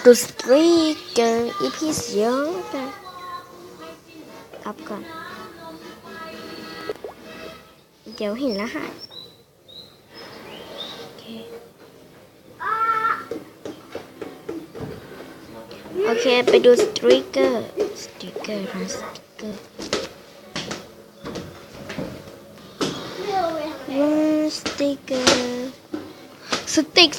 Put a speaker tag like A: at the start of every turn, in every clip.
A: ดูสตรีเกอร์อีพีสองกันอัพก่อนเดี๋ยวเห็นรหัสโอเคไปดูสตรีเกอร์สตรีเกอร์สตรีเกอร์สติ๊กค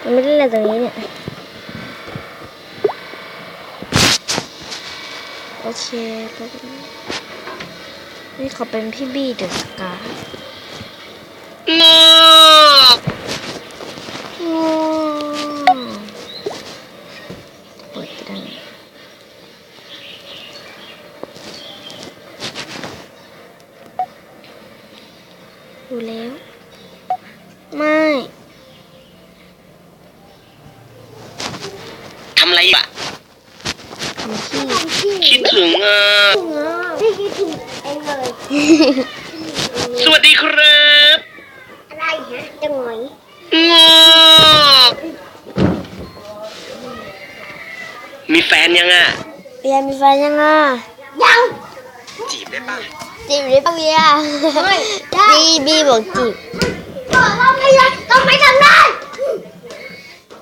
A: ือไม่ได้อะไรตรงนี้เนี่ยโอเคนี่เขาเป็นพี่บี้เดอะสกาเปิดไปได้ดูแล้วไม่
B: ทำอะไรอ่ะ
A: ทำขี้
B: คิดถึง
A: พี่คิดถึงเองเลย
B: สวัสดีครับ
A: อะไรฮะจังหวะ
B: มีแฟนยังอ่ะ
A: เบียร์มีแฟนยังอ่ะยัง
B: จีบได้ปะ
A: จีบได้ปะเบียร์บี้บอกจีบเราไม่ทำได้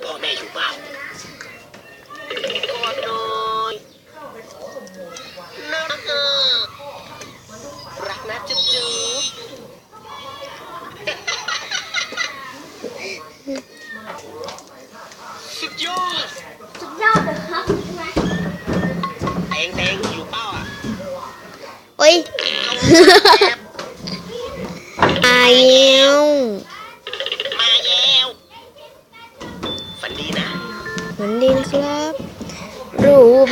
B: พ่อแม่อยู่บ้านกอดหน่อยนะรักนะจุ๊บสุดยอด
A: เลยครับ
B: แตงอยู่เป้าอ่ะ
A: โอ้ยมาแล้ว
B: ฝันดีนะ
A: ฝันดีนะครับรูป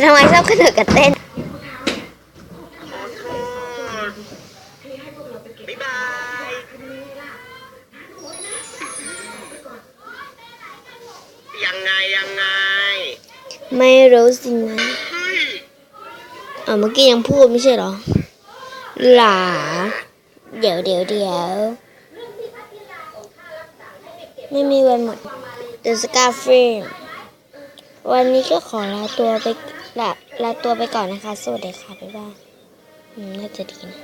A: ทำไมชอบขึ้นกับเต้น
B: บ๊ายบายยังไง
A: ไม่รู้สินะเมื่อกี้ยังพูดไม่ใช่เหรอหลาเดี๋ยวไม่มีวันหมด The Scar Film วันนี้ก็ขอลาตัวไปก่อนนะคะสวัสดีค่ะบ๊ายบายน่าจะดีนะ